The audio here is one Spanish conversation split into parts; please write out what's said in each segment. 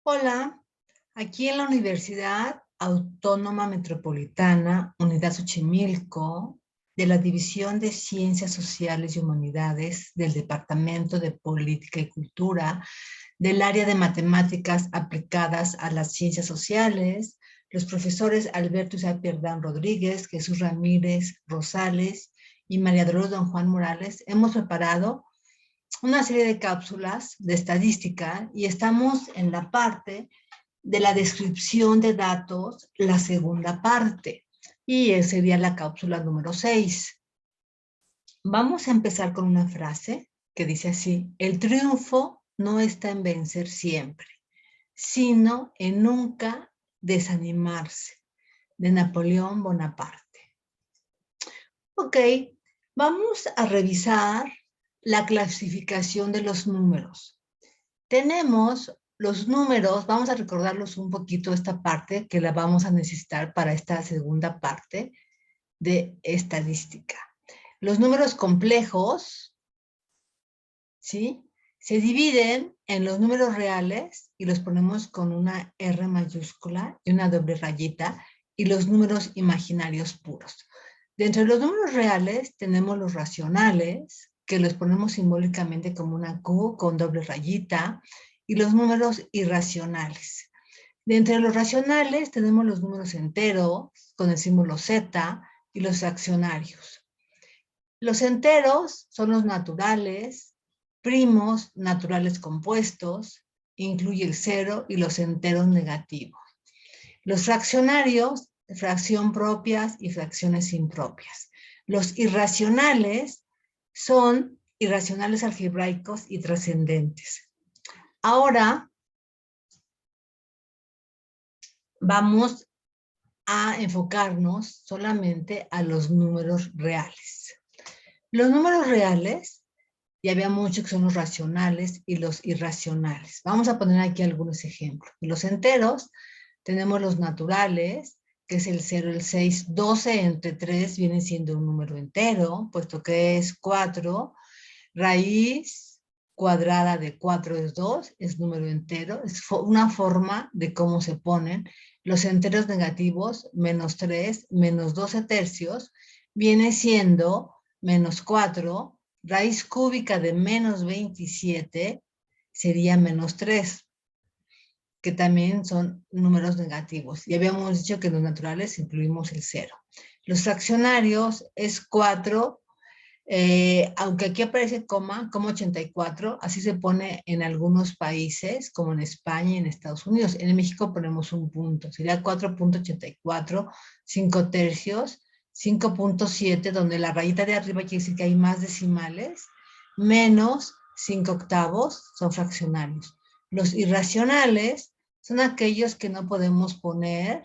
Hola, aquí en la Universidad Autónoma Metropolitana, Unidad Xochimilco, de la División de Ciencias Sociales y Humanidades del Departamento de Política y Cultura, del área de Matemáticas aplicadas a las Ciencias Sociales, los profesores Alberto Isaac Pierdán Rodríguez, Jesús Ramírez Rosales y María Dolores Don Juan Morales, hemos preparado una serie de cápsulas de estadística y estamos en la parte de la descripción de datos, la segunda parte, y sería la cápsula número 6. Vamos a empezar con una frase que dice así: el triunfo no está en vencer siempre, sino en nunca desanimarse, de Napoleón Bonaparte. Ok, vamos a revisar la clasificación de los números. Tenemos los números, vamos a recordarlos un poquito esta parte que la vamos a necesitar para esta segunda parte de estadística. Los números complejos, ¿sí?, se dividen en los números reales y los ponemos con una R mayúscula y una doble rayita, y los números imaginarios puros. Dentro de los números reales tenemos los racionales, que los ponemos simbólicamente como una Q con doble rayita, y los números irracionales. De entre los racionales tenemos los números enteros con el símbolo Z y los fraccionarios. Los enteros son los naturales, primos, naturales compuestos, incluye el cero y los enteros negativos. Los fraccionarios, fracción propias y fracciones impropias. Los irracionales son irracionales algebraicos y trascendentes. Ahora vamos a enfocarnos solamente a los números reales. Los números reales, ya habíamos dicho que son los racionales y los irracionales. Vamos a poner aquí algunos ejemplos. Los enteros, tenemos los naturales, que es el 0, el 6, 12 entre 3 viene siendo un número entero, puesto que es 4, raíz cuadrada de 4 es 2, es número entero, es una forma de cómo se ponen. Los enteros negativos, menos 3, menos 12 tercios, viene siendo menos 4, raíz cúbica de menos 27 sería menos 3, que también son números negativos. Y habíamos dicho que en los naturales incluimos el 0. Los fraccionarios es 4, aunque aquí aparece coma 84, así se pone en algunos países, como en España y en Estados Unidos. En México ponemos un punto, sería 4.84, 5 tercios, 5.7, donde la rayita de arriba quiere decir que hay más decimales, menos 5 octavos, son fraccionarios. Los irracionales son aquellos que no podemos poner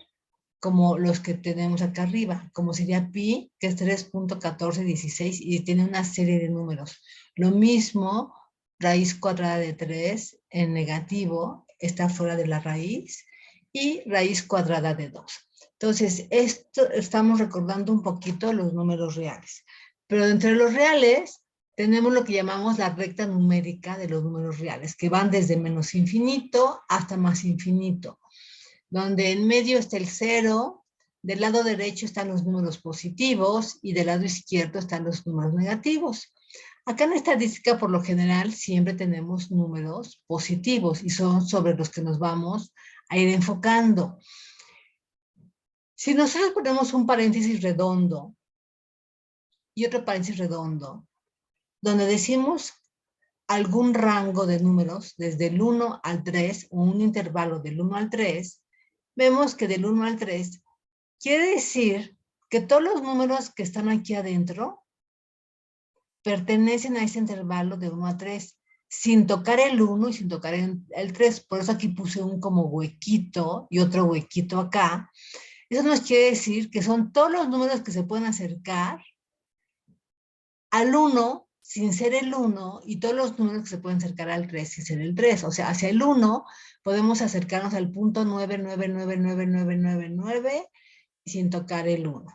como los que tenemos acá arriba, como sería pi, que es 3.1416 y tiene una serie de números. Lo mismo, raíz cuadrada de 3 en negativo está fuera de la raíz, y raíz cuadrada de 2. Entonces, esto estamos recordando un poquito los números reales. Pero entre los reales tenemos lo que llamamos la recta numérica de los números reales, que van desde menos infinito hasta más infinito, donde en medio está el 0, del lado derecho están los números positivos y del lado izquierdo están los números negativos. Acá en estadística, por lo general, siempre tenemos números positivos y son sobre los que nos vamos a ir enfocando. Si nosotros ponemos un paréntesis redondo y otro paréntesis redondo, donde decimos algún rango de números, desde el 1 al 3, o un intervalo del 1 al 3, vemos que del 1 al 3 quiere decir que todos los números que están aquí adentro pertenecen a ese intervalo de 1 a 3, sin tocar el 1 y sin tocar el 3. Por eso aquí puse un como huequito y otro huequito acá. Eso nos quiere decir que son todos los números que se pueden acercar al 1 sin ser el 1, y todos los números que se pueden acercar al 3 sin ser el 3. O sea, hacia el 1 podemos acercarnos al punto 9999999 sin tocar el 1.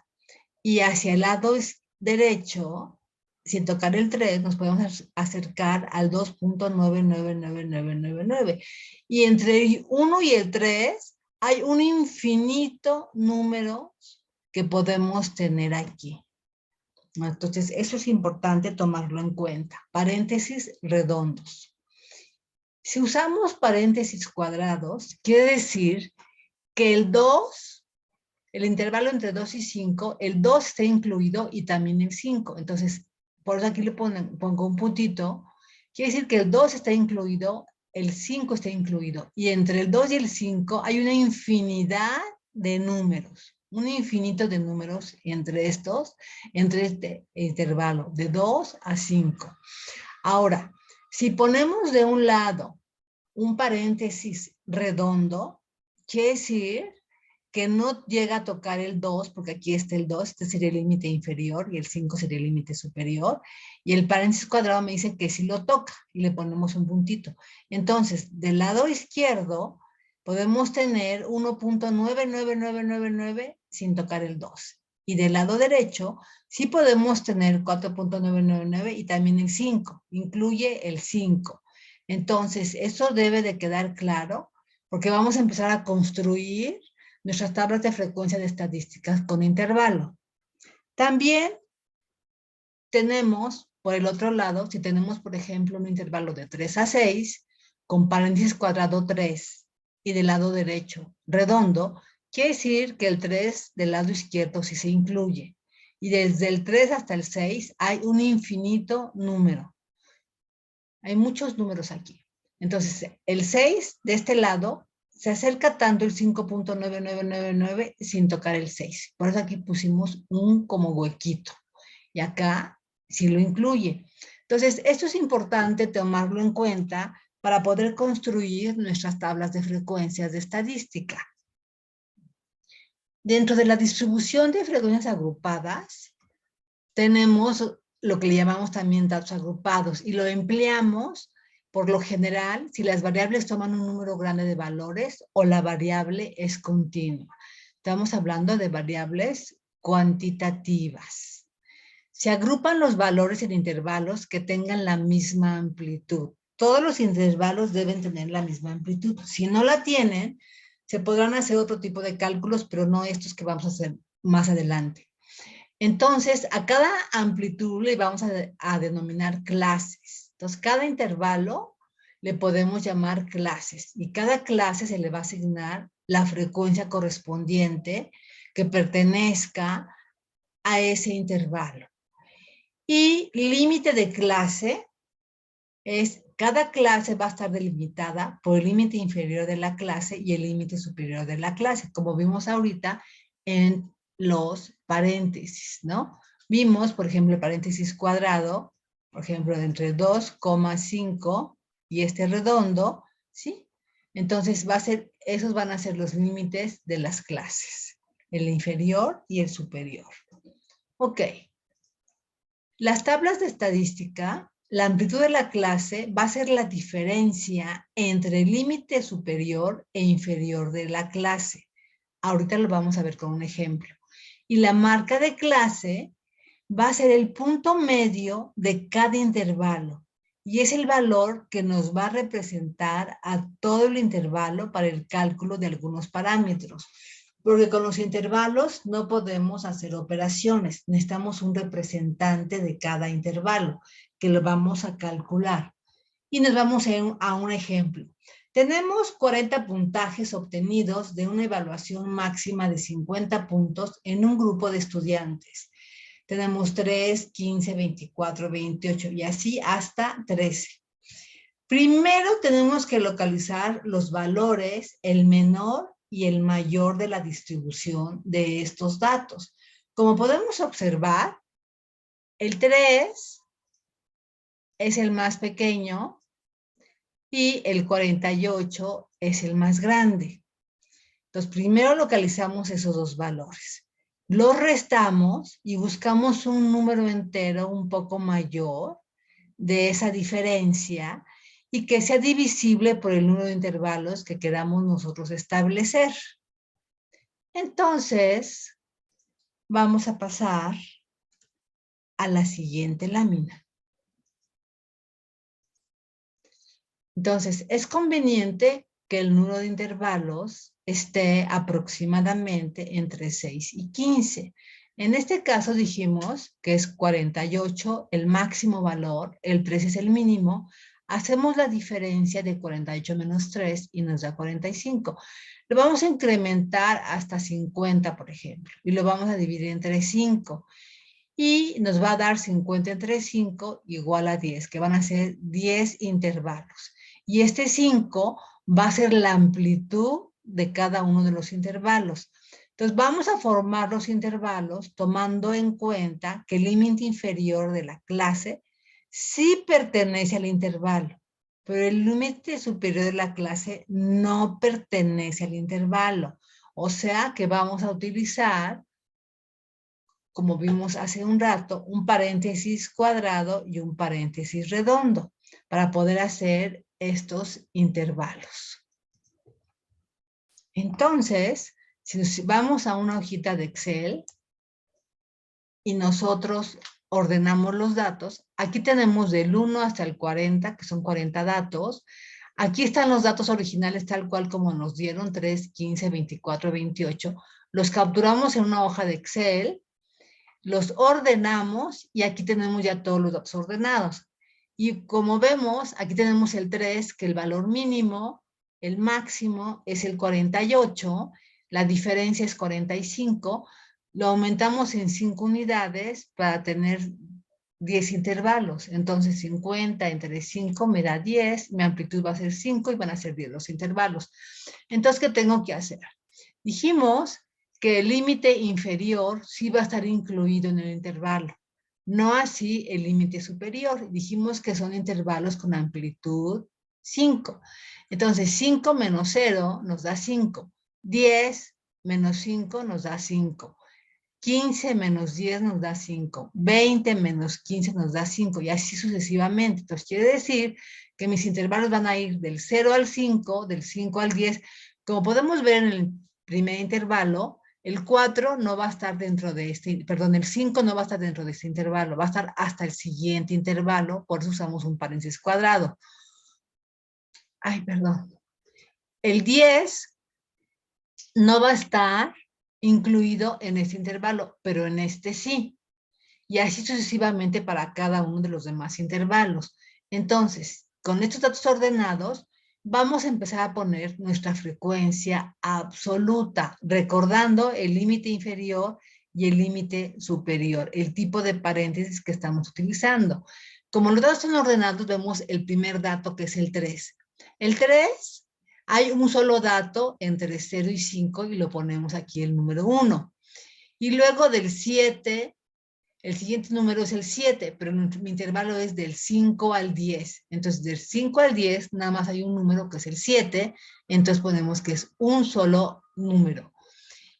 Y hacia el lado derecho sin tocar el 3, nos podemos acercar al 2.999999. Y entre el 1 y el 3 hay un infinito número que podemos tener aquí. Entonces, eso es importante tomarlo en cuenta. Paréntesis redondos. Si usamos paréntesis cuadrados, quiere decir que el 2, el intervalo entre 2 y 5, el 2 está incluido y también el 5. Entonces, por eso aquí le pongo un puntito. Quiere decir que el 2 está incluido, el 5 está incluido. Y entre el 2 y el 5 hay una infinidad de números. Un infinito de números entre estos, entre este intervalo de 2 a 5. Ahora, si ponemos de un lado un paréntesis redondo, quiere decir que no llega a tocar el 2, porque aquí está el 2, este sería el límite inferior y el 5 sería el límite superior, y el paréntesis cuadrado me dice que sí lo toca, y le ponemos un puntito. Entonces, del lado izquierdo, podemos tener 1.99999 sin tocar el 2. Y del lado derecho, sí podemos tener 4.999 y también el 5, incluye el 5. Entonces, eso debe de quedar claro, porque vamos a empezar a construir nuestras tablas de frecuencia de estadísticas con intervalo. También tenemos, por el otro lado, si tenemos, por ejemplo, un intervalo de 3 a 6, con paréntesis cuadrado 3, y del lado derecho redondo, quiere decir que el 3 del lado izquierdo sí se incluye. Y desde el 3 hasta el 6 hay un infinito número. Hay muchos números aquí. Entonces, el 6 de este lado se acerca tanto el 5.9999 sin tocar el 6. Por eso aquí pusimos un como huequito. Y acá sí lo incluye. Entonces, esto es importante tomarlo en cuenta para poder construir nuestras tablas de frecuencias de estadística. Dentro de la distribución de frecuencias agrupadas, tenemos lo que le llamamos también datos agrupados y lo empleamos por lo general si las variables toman un número grande de valores o la variable es continua. Estamos hablando de variables cuantitativas. Se agrupan los valores en intervalos que tengan la misma amplitud. Todos los intervalos deben tener la misma amplitud. Si no la tienen, se podrán hacer otro tipo de cálculos, pero no estos que vamos a hacer más adelante. Entonces, a cada amplitud le vamos a denominar clases. Entonces, cada intervalo le podemos llamar clases y cada clase se le va a asignar la frecuencia correspondiente que pertenezca a ese intervalo. Y límite de clase es, cada clase va a estar delimitada por el límite inferior de la clase y el límite superior de la clase, como vimos ahorita en los paréntesis, ¿no? Vimos, por ejemplo, el paréntesis cuadrado, por ejemplo, entre 2,5 y este redondo, ¿sí? Entonces, esos van a ser los límites de las clases, el inferior y el superior. Ok. Las tablas de estadística, la amplitud de la clase va a ser la diferencia entre el límite superior e inferior de la clase. Ahorita lo vamos a ver con un ejemplo. Y la marca de clase va a ser el punto medio de cada intervalo. Y es el valor que nos va a representar a todo el intervalo para el cálculo de algunos parámetros. Porque con los intervalos no podemos hacer operaciones. Necesitamos un representante de cada intervalo que lo vamos a calcular. Y nos vamos a un ejemplo. Tenemos 40 puntajes obtenidos de una evaluación máxima de 50 puntos en un grupo de estudiantes. Tenemos 3, 15, 24, 28 y así hasta 13. Primero tenemos que localizar los valores, el menor y el mayor de la distribución de estos datos. Como podemos observar, el 3 es el más pequeño y el 48 es el más grande. Entonces, primero localizamos esos dos valores. Los restamos y buscamos un número entero un poco mayor de esa diferencia y que sea divisible por el número de intervalos que queramos nosotros establecer. Entonces, vamos a pasar a la siguiente lámina. Entonces, es conveniente que el número de intervalos esté aproximadamente entre 6 y 15. En este caso dijimos que es 48 el máximo valor, el 3 es el mínimo. Hacemos la diferencia de 48 menos 3 y nos da 45. Lo vamos a incrementar hasta 50, por ejemplo, y lo vamos a dividir entre 5. Y nos va a dar 50 entre 5 igual a 10, que van a ser 10 intervalos. Y este 5 va a ser la amplitud de cada uno de los intervalos. Entonces vamos a formar los intervalos tomando en cuenta que el límite inferior de la clase sí pertenece al intervalo, pero el límite superior de la clase no pertenece al intervalo. O sea que vamos a utilizar, como vimos hace un rato, un paréntesis cuadrado y un paréntesis redondo para poder hacer estos intervalos. Entonces, si vamos a una hojita de Excel y nosotros ordenamos los datos, aquí tenemos del 1 hasta el 40, que son 40 datos. Aquí están los datos originales tal cual como nos dieron, 3, 15, 24, 28. Los capturamos en una hoja de Excel, los ordenamos y aquí tenemos ya todos los datos ordenados. Y como vemos, aquí tenemos el 3, que el valor mínimo, el máximo es el 48, la diferencia es 45, lo aumentamos en 5 unidades para tener 10 intervalos. Entonces 50 entre 5 me da 10, mi amplitud va a ser 5 y van a ser 10 los intervalos. Entonces, ¿qué tengo que hacer? Dijimos que el límite inferior sí va a estar incluido en el intervalo, no así el límite superior. Dijimos que son intervalos con amplitud 5. Entonces 5 menos 0 nos da 5, 10 menos 5 nos da 5, 15 menos 10 nos da 5, 20 menos 15 nos da 5 y así sucesivamente. Entonces quiere decir que mis intervalos van a ir del 0 al 5, del 5 al 10. Como podemos ver en el primer intervalo, el 4 no va a estar dentro de el 5 no va a estar dentro de este intervalo, va a estar hasta el siguiente intervalo, por eso usamos un paréntesis cuadrado. Ay, perdón. El 10 no va a estar incluido en este intervalo, pero en este sí. Y así sucesivamente para cada uno de los demás intervalos. Entonces, con estos datos ordenados, vamos a empezar a poner nuestra frecuencia absoluta, recordando el límite inferior y el límite superior, el tipo de paréntesis que estamos utilizando. Como los datos están ordenados, vemos el primer dato, que es el 3. El 3, hay un solo dato entre 0 y 5 y lo ponemos aquí el número 1. Y luego del 7, el siguiente número es el 7, pero mi intervalo es del 5 al 10. Entonces, del 5 al 10, nada más hay un número que es el 7, entonces ponemos que es un solo número.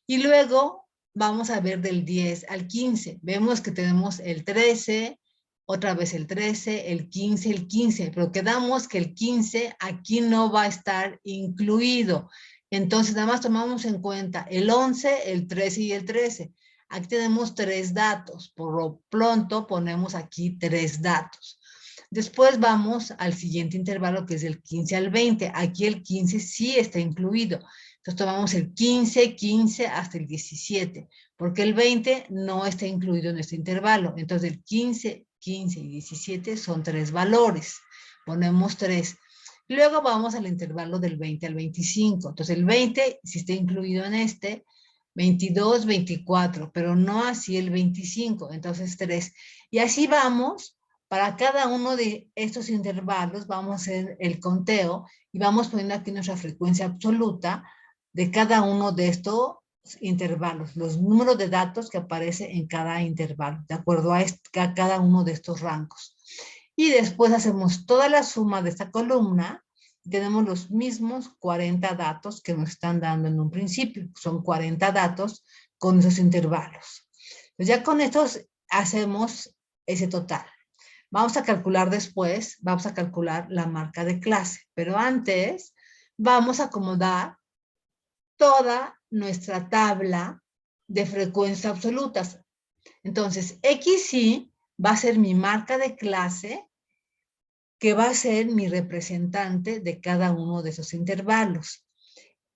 Y luego vamos a ver del 10 al 15. Vemos que tenemos el 13, otra vez el 13, el 15, pero quedamos que el 15 aquí no va a estar incluido. Entonces, nada más tomamos en cuenta el 11, el 13 y el 13. Aquí tenemos 3 datos. Por lo pronto ponemos aquí 3 datos. Después vamos al siguiente intervalo, que es del 15 al 20. Aquí el 15 sí está incluido. Entonces tomamos el 15, 15 hasta el 17, porque el 20 no está incluido en este intervalo. Entonces el 15, 15 y 17 son 3 valores. Ponemos 3. Luego vamos al intervalo del 20 al 25. Entonces el 20 sí está incluido en este, 22, 24, pero no así el 25, entonces 3. Y así vamos, para cada uno de estos intervalos vamos a hacer el conteo y vamos poniendo aquí nuestra frecuencia absoluta de cada uno de estos intervalos, los números de datos que aparece en cada intervalo, de acuerdo a cada uno de estos rangos. Y después hacemos toda la suma de esta columna. Tenemos los mismos 40 datos que nos están dando en un principio. Son 40 datos con esos intervalos. Pues ya con estos hacemos ese total. Vamos a calcular después, vamos a calcular la marca de clase. Pero antes vamos a acomodar toda nuestra tabla de frecuencias absolutas. Entonces, XY va a ser mi marca de clase, que va a ser mi representante de cada uno de esos intervalos.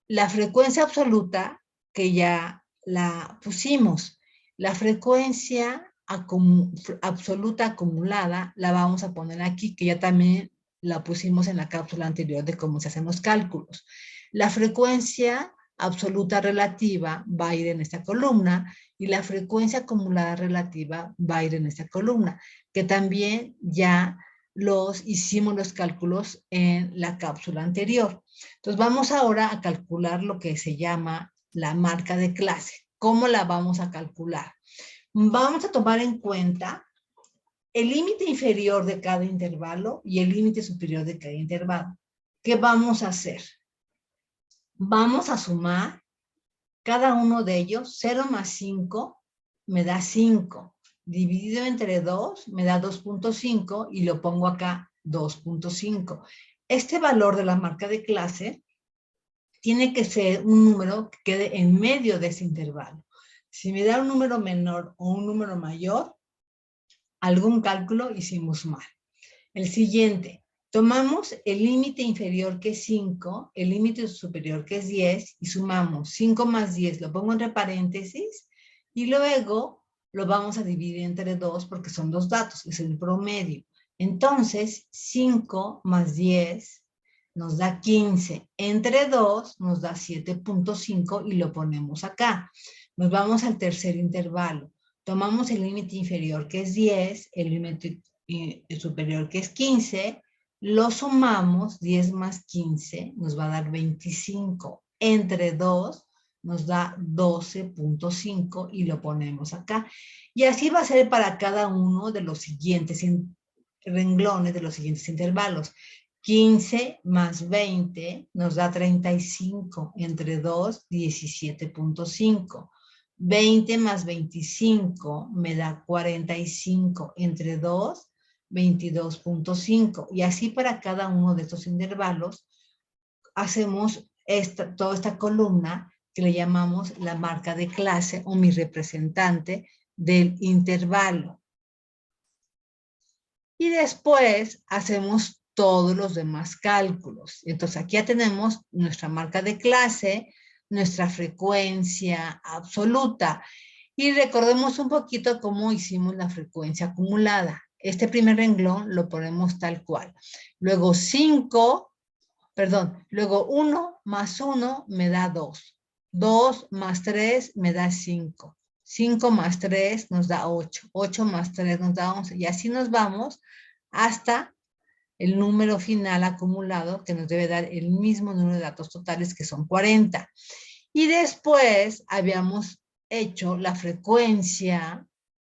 La frecuencia absoluta, que ya la pusimos. La frecuencia absoluta acumulada la vamos a poner aquí, que ya también la pusimos en la cápsula anterior de cómo se hacen los cálculos. La frecuencia absoluta relativa va a ir en esta columna y la frecuencia acumulada relativa va a ir en esta columna, que también ya hicimos los cálculos en la cápsula anterior. Entonces vamos ahora a calcular lo que se llama la marca de clase. ¿Cómo la vamos a calcular? Vamos a tomar en cuenta el límite inferior de cada intervalo y el límite superior de cada intervalo. ¿Qué vamos a hacer? Vamos a sumar cada uno de ellos. 0 más 5 me da 5. Dividido entre 2 me da 2.5 y lo pongo acá 2.5. Este valor de la marca de clase tiene que ser un número que quede en medio de ese intervalo. Si me da un número menor o un número mayor, algún cálculo hicimos mal. El siguiente, tomamos el límite inferior que es 5, el límite superior que es 10 y sumamos 5 más 10, lo pongo entre paréntesis y luego lo vamos a dividir entre 2 porque son dos datos, es el promedio. Entonces, 5 más 10 nos da 15, entre 2 nos da 7.5 y lo ponemos acá. Nos vamos al tercer intervalo. Tomamos el límite inferior que es 10, el límite superior que es 15, lo sumamos, 10 más 15 nos va a dar 25, entre 2 nos da 12.5 y lo ponemos acá. Y así va a ser para cada uno de los siguientes renglones, de los siguientes intervalos. 15 más 20 nos da 35, entre 2, 17.5. 20 más 25 me da 45, entre 2, 22.5. Y así para cada uno de estos intervalos hacemos toda esta columna que le llamamos la marca de clase o mi representante del intervalo. Y después hacemos todos los demás cálculos. Entonces aquí ya tenemos nuestra marca de clase, nuestra frecuencia absoluta. Y recordemos un poquito cómo hicimos la frecuencia acumulada. Este primer renglón lo ponemos tal cual. Luego 1 más 1 me da 2. 2 más 3 me da 5. 5 más 3 nos da 8. 8 más 3 nos da 11. Y así nos vamos hasta el número final acumulado que nos debe dar el mismo número de datos totales que son 40. Y después habíamos hecho la frecuencia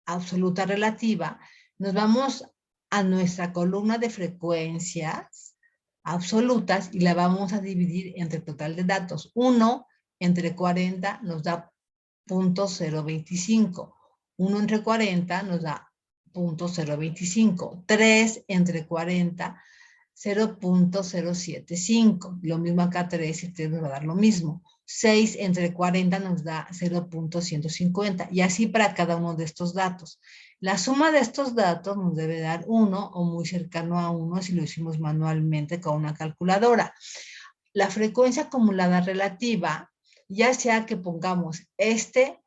absoluta relativa. Nos vamos a nuestra columna de frecuencias absolutas y la vamos a dividir entre el total de datos. 1 entre 40 nos da 0.025. 1 entre 40 nos da 0.025. 3 entre 40, 0.075. Lo mismo acá, 3 y 3 nos va a dar lo mismo. 6 entre 40 nos da 0.150. Y así para cada uno de estos datos. La suma de estos datos nos debe dar 1 o muy cercano a 1 si lo hicimos manualmente con una calculadora. La frecuencia acumulada relativa, ya sea que pongamos este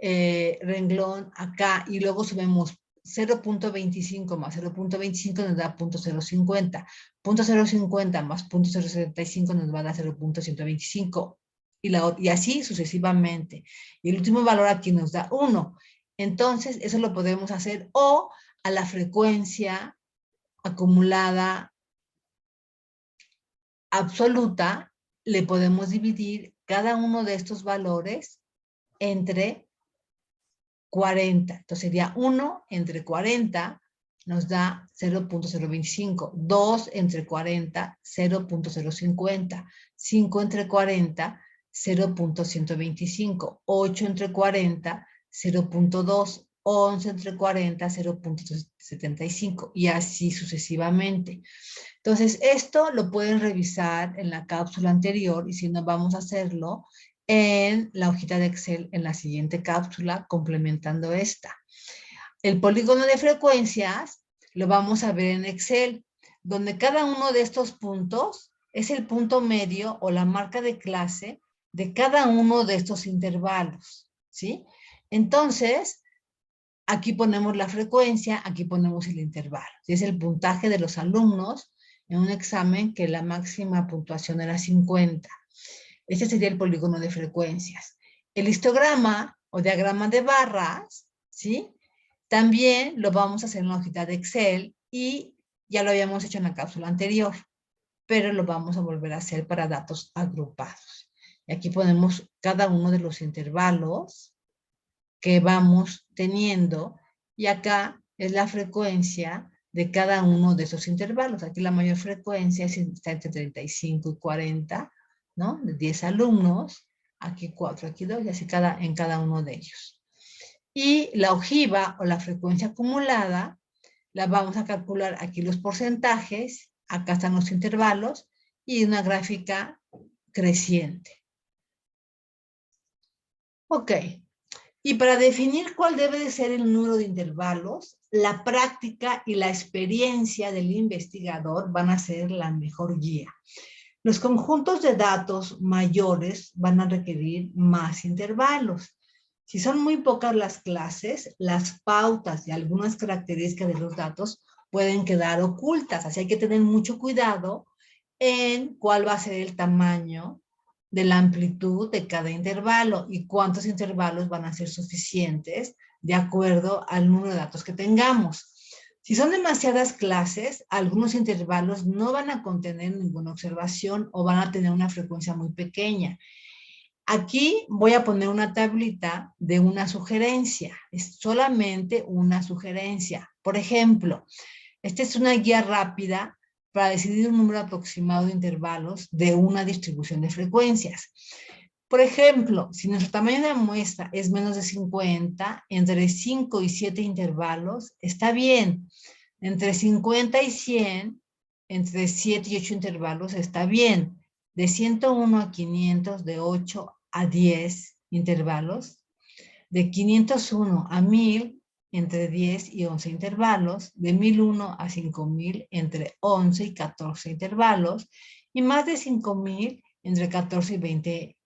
renglón acá y luego subimos 0.25 más 0.25 nos da 0.050. 0.050 más 0.075 nos va a dar 0.125 y así sucesivamente. Y el último valor aquí nos da 1. Entonces, eso lo podemos hacer o a la frecuencia acumulada absoluta le podemos dividir cada uno de estos valores entre 40. Entonces sería 1 entre 40 nos da 0.025. 2 entre 40, 0.050. 5 entre 40, 0.125. 8 entre 40, 0.2. 11 entre 40, 0.75. Y así sucesivamente. Entonces, esto lo pueden revisar en la cápsula anterior y si no, vamos a hacerlo en la hojita de Excel en la siguiente cápsula, complementando esta. El polígono de frecuencias lo vamos a ver en Excel, donde cada uno de estos puntos es el punto medio o la marca de clase de cada uno de estos intervalos, ¿sí? Entonces, aquí ponemos la frecuencia, aquí ponemos el intervalo. Es el puntaje de los alumnos en un examen que la máxima puntuación era 50. Este sería el polígono de frecuencias. El histograma o diagrama de barras, ¿sí? También lo vamos a hacer en la hojita de Excel y ya lo habíamos hecho en la cápsula anterior, pero lo vamos a volver a hacer para datos agrupados. Y aquí ponemos cada uno de los intervalos que vamos teniendo y acá es la frecuencia de cada uno de esos intervalos. Aquí la mayor frecuencia está entre 35 y 40, ¿no? De 10 alumnos, aquí 4, aquí 2, y así en cada uno de ellos. Y la ojiva o la frecuencia acumulada, la vamos a calcular aquí los porcentajes, acá están los intervalos, y una gráfica creciente. Ok. Y para definir cuál debe de ser el número de intervalos, la práctica y la experiencia del investigador van a ser la mejor guía. Los conjuntos de datos mayores van a requerir más intervalos. Si son muy pocas las clases, las pautas y algunas características de los datos pueden quedar ocultas. Así hay que tener mucho cuidado en cuál va a ser el tamaño de la amplitud de cada intervalo y cuántos intervalos van a ser suficientes de acuerdo al número de datos que tengamos. Si son demasiadas clases, algunos intervalos no van a contener ninguna observación o van a tener una frecuencia muy pequeña. Aquí voy a poner una tablita de una sugerencia. Es solamente una sugerencia. Por ejemplo, esta es una guía rápida para decidir un número aproximado de intervalos de una distribución de frecuencias. Por ejemplo, si nuestro tamaño de muestra es menos de 50, entre 5 y 7 intervalos, está bien. Entre 50 y 100, entre 7 y 8 intervalos, está bien. De 101 a 500, de 8 a 10 intervalos. De 501 a 1000, entre 10 y 11 intervalos. De 1001 a 5000, entre 11 y 14 intervalos. Y más de 5000, entre 14 y 20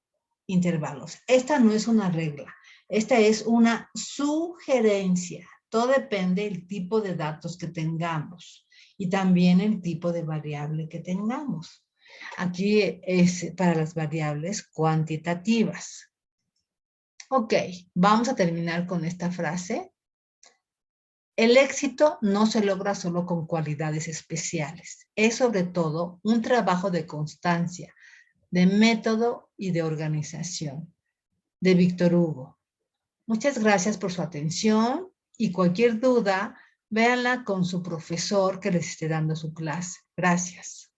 intervalos. Esta no es una regla, esta es una sugerencia. Todo depende del tipo de datos que tengamos y también el tipo de variable que tengamos. Aquí es para las variables cuantitativas. Ok, vamos a terminar con esta frase. El éxito no se logra solo con cualidades especiales. Es sobre todo un trabajo de constancia, de método y de organización. De Víctor Hugo. Muchas gracias por su atención y cualquier duda, véanla con su profesor que les esté dando su clase. Gracias.